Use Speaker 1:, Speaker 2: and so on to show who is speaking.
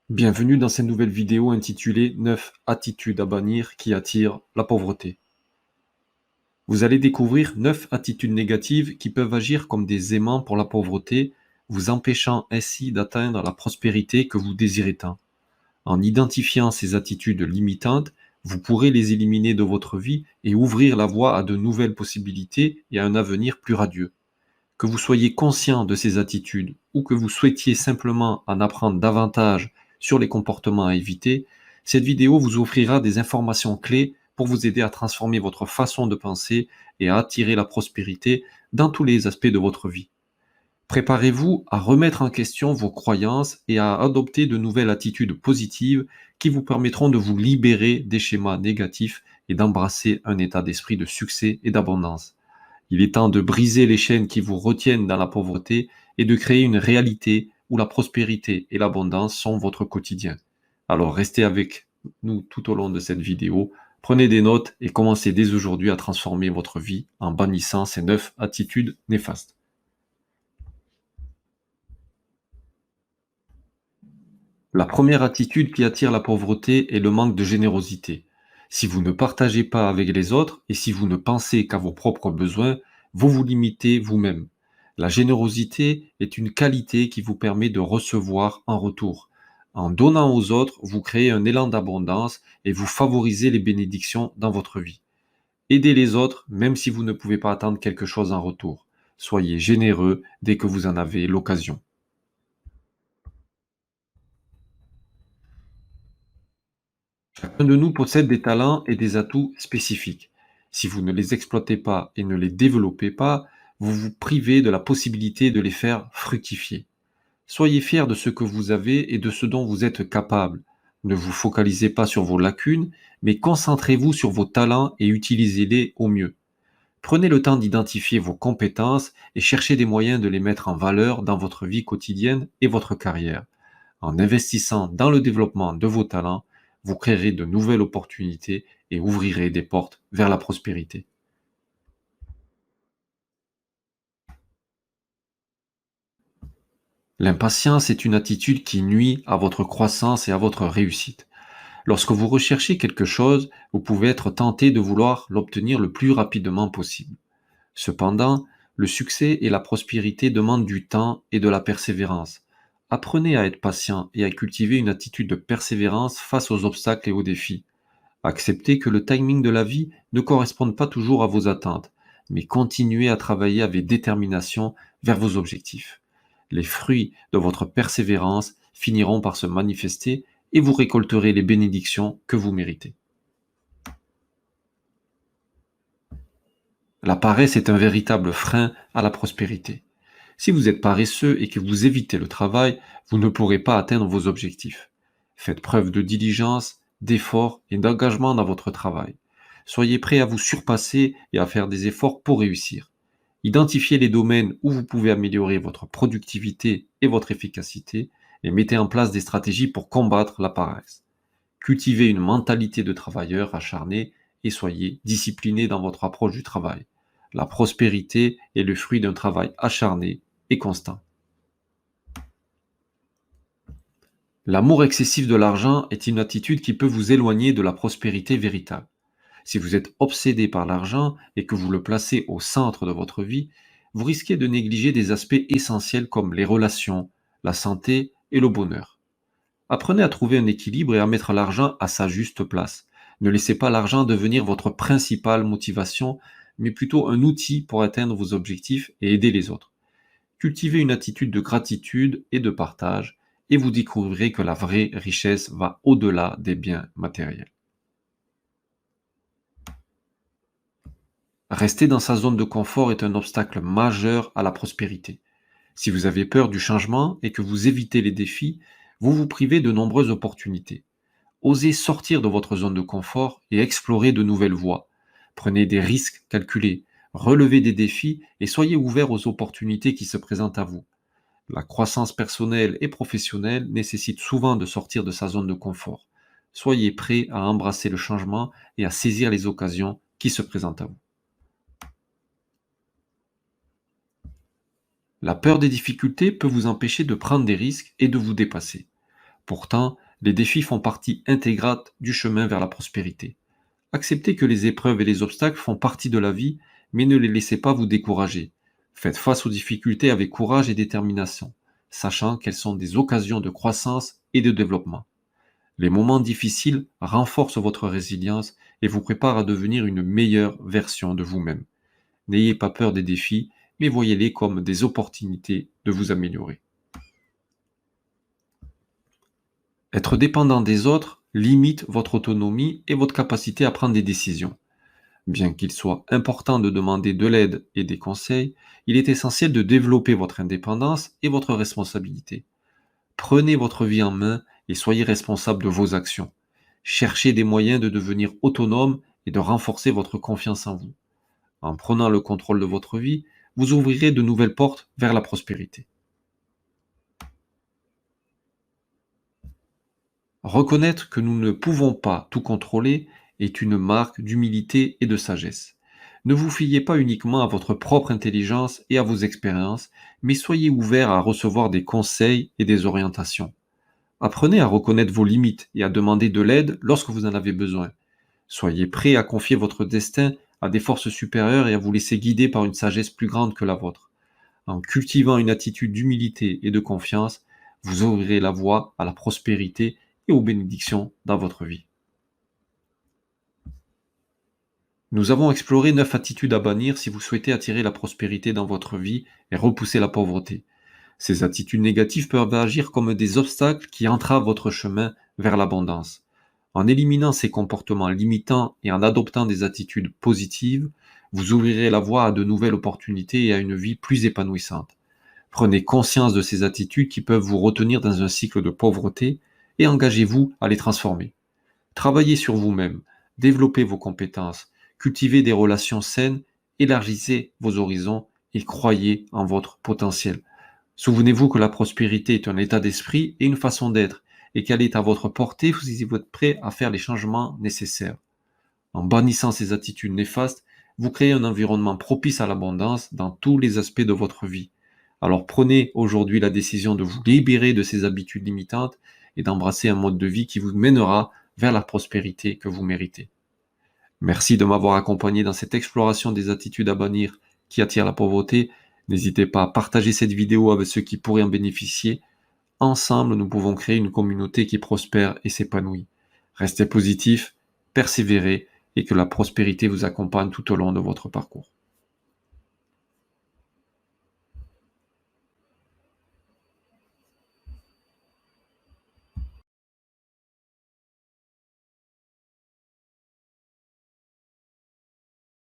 Speaker 1: Bienvenue dans cette nouvelle vidéo intitulée 9 attitudes à bannir qui attirent la pauvreté. Vous allez découvrir 9 attitudes négatives qui peuvent agir comme des aimants pour la pauvreté, vous empêchant ainsi d'atteindre la prospérité que vous désirez tant. En identifiant ces attitudes limitantes, vous pourrez les éliminer de votre vie et ouvrir la voie à de nouvelles possibilités et à un avenir plus radieux. Que vous soyez conscient de ces attitudes ou que vous souhaitiez simplement en apprendre davantage sur les comportements à éviter, cette vidéo vous offrira des informations clés pour vous aider à transformer votre façon de penser et à attirer la prospérité dans tous les aspects de votre vie. Préparez-vous à remettre en question vos croyances et à adopter de nouvelles attitudes positives qui vous permettront de vous libérer des schémas négatifs et d'embrasser un état d'esprit de succès et d'abondance. Il est temps de briser les chaînes qui vous retiennent dans la pauvreté et de créer une réalité où la prospérité et l'abondance sont votre quotidien. Alors restez avec nous tout au long de cette vidéo, prenez des notes et commencez dès aujourd'hui à transformer votre vie en bannissant ces 9 attitudes néfastes. La première attitude qui attire la pauvreté est le manque de générosité. Si vous ne partagez pas avec les autres et si vous ne pensez qu'à vos propres besoins, vous vous limitez vous-même. La générosité est une qualité qui vous permet de recevoir en retour. En donnant aux autres, vous créez un élan d'abondance et vous favorisez les bénédictions dans votre vie. Aidez les autres même si vous ne pouvez pas attendre quelque chose en retour. Soyez généreux dès que vous en avez l'occasion. Chacun de nous possède des talents et des atouts spécifiques. Si vous ne les exploitez pas et ne les développez pas, vous vous privez de la possibilité de les faire fructifier. Soyez fiers de ce que vous avez et de ce dont vous êtes capable. Ne vous focalisez pas sur vos lacunes, mais concentrez-vous sur vos talents et utilisez-les au mieux. Prenez le temps d'identifier vos compétences et cherchez des moyens de les mettre en valeur dans votre vie quotidienne et votre carrière. En investissant dans le développement de vos talents, vous créerez de nouvelles opportunités et ouvrirez des portes vers la prospérité. L'impatience est une attitude qui nuit à votre croissance et à votre réussite. Lorsque vous recherchez quelque chose, vous pouvez être tenté de vouloir l'obtenir le plus rapidement possible. Cependant, le succès et la prospérité demandent du temps et de la persévérance. Apprenez à être patient et à cultiver une attitude de persévérance face aux obstacles et aux défis. Acceptez que le timing de la vie ne corresponde pas toujours à vos attentes, mais continuez à travailler avec détermination vers vos objectifs. Les fruits de votre persévérance finiront par se manifester et vous récolterez les bénédictions que vous méritez. La paresse est un véritable frein à la prospérité. Si vous êtes paresseux et que vous évitez le travail, vous ne pourrez pas atteindre vos objectifs. Faites preuve de diligence, d'effort et d'engagement dans votre travail. Soyez prêt à vous surpasser et à faire des efforts pour réussir. Identifiez les domaines où vous pouvez améliorer votre productivité et votre efficacité et mettez en place des stratégies pour combattre la paresse. Cultivez une mentalité de travailleur acharné et soyez discipliné dans votre approche du travail. La prospérité est le fruit d'un travail acharné et constant. L'amour excessif de l'argent est une attitude qui peut vous éloigner de la prospérité véritable. Si vous êtes obsédé par l'argent et que vous le placez au centre de votre vie, vous risquez de négliger des aspects essentiels comme les relations, la santé et le bonheur. Apprenez à trouver un équilibre et à mettre l'argent à sa juste place. Ne laissez pas l'argent devenir votre principale motivation, mais plutôt un outil pour atteindre vos objectifs et aider les autres. Cultivez une attitude de gratitude et de partage, et vous découvrirez que la vraie richesse va au-delà des biens matériels. Rester dans sa zone de confort est un obstacle majeur à la prospérité. Si vous avez peur du changement et que vous évitez les défis, vous vous privez de nombreuses opportunités. Osez sortir de votre zone de confort et explorer de nouvelles voies. Prenez des risques calculés, relevez des défis et soyez ouvert aux opportunités qui se présentent à vous. La croissance personnelle et professionnelle nécessite souvent de sortir de sa zone de confort. Soyez prêt à embrasser le changement et à saisir les occasions qui se présentent à vous. La peur des difficultés peut vous empêcher de prendre des risques et de vous dépasser. Pourtant, les défis font partie intégrante du chemin vers la prospérité. Acceptez que les épreuves et les obstacles font partie de la vie, mais ne les laissez pas vous décourager. Faites face aux difficultés avec courage et détermination, sachant qu'elles sont des occasions de croissance et de développement. Les moments difficiles renforcent votre résilience et vous préparent à devenir une meilleure version de vous-même. N'ayez pas peur des défis, mais voyez-les comme des opportunités de vous améliorer. Être dépendant des autres limite votre autonomie et votre capacité à prendre des décisions. Bien qu'il soit important de demander de l'aide et des conseils, il est essentiel de développer votre indépendance et votre responsabilité. Prenez votre vie en main et soyez responsable de vos actions. Cherchez des moyens de devenir autonome et de renforcer votre confiance en vous. En prenant le contrôle de votre vie, vous ouvrirez de nouvelles portes vers la prospérité. Reconnaître que nous ne pouvons pas tout contrôler est une marque d'humilité et de sagesse. Ne vous fiez pas uniquement à votre propre intelligence et à vos expériences, mais soyez ouvert à recevoir des conseils et des orientations. Apprenez à reconnaître vos limites et à demander de l'aide lorsque vous en avez besoin. Soyez prêt à confier votre destin à des forces supérieures et à vous laisser guider par une sagesse plus grande que la vôtre. En cultivant une attitude d'humilité et de confiance, vous ouvrirez la voie à la prospérité et aux bénédictions dans votre vie. Nous avons exploré 9 attitudes à bannir si vous souhaitez attirer la prospérité dans votre vie et repousser la pauvreté. Ces attitudes négatives peuvent agir comme des obstacles qui entravent votre chemin vers l'abondance. En éliminant ces comportements limitants et en adoptant des attitudes positives, vous ouvrirez la voie à de nouvelles opportunités et à une vie plus épanouissante. Prenez conscience de ces attitudes qui peuvent vous retenir dans un cycle de pauvreté et engagez-vous à les transformer. Travaillez sur vous-même, développez vos compétences, cultivez des relations saines, élargissez vos horizons et croyez en votre potentiel. Souvenez-vous que la prospérité est un état d'esprit et une façon d'être, et qu'elle est à votre portée si vous êtes prêt à faire les changements nécessaires. En bannissant ces attitudes néfastes, vous créez un environnement propice à l'abondance dans tous les aspects de votre vie. Alors prenez aujourd'hui la décision de vous libérer de ces habitudes limitantes et d'embrasser un mode de vie qui vous mènera vers la prospérité que vous méritez. Merci de m'avoir accompagné dans cette exploration des attitudes à bannir qui attirent la pauvreté. N'hésitez pas à partager cette vidéo avec ceux qui pourraient en bénéficier. Ensemble, nous pouvons créer une communauté qui prospère et s'épanouit. Restez positifs, persévérez et que la prospérité vous accompagne tout au long de votre parcours.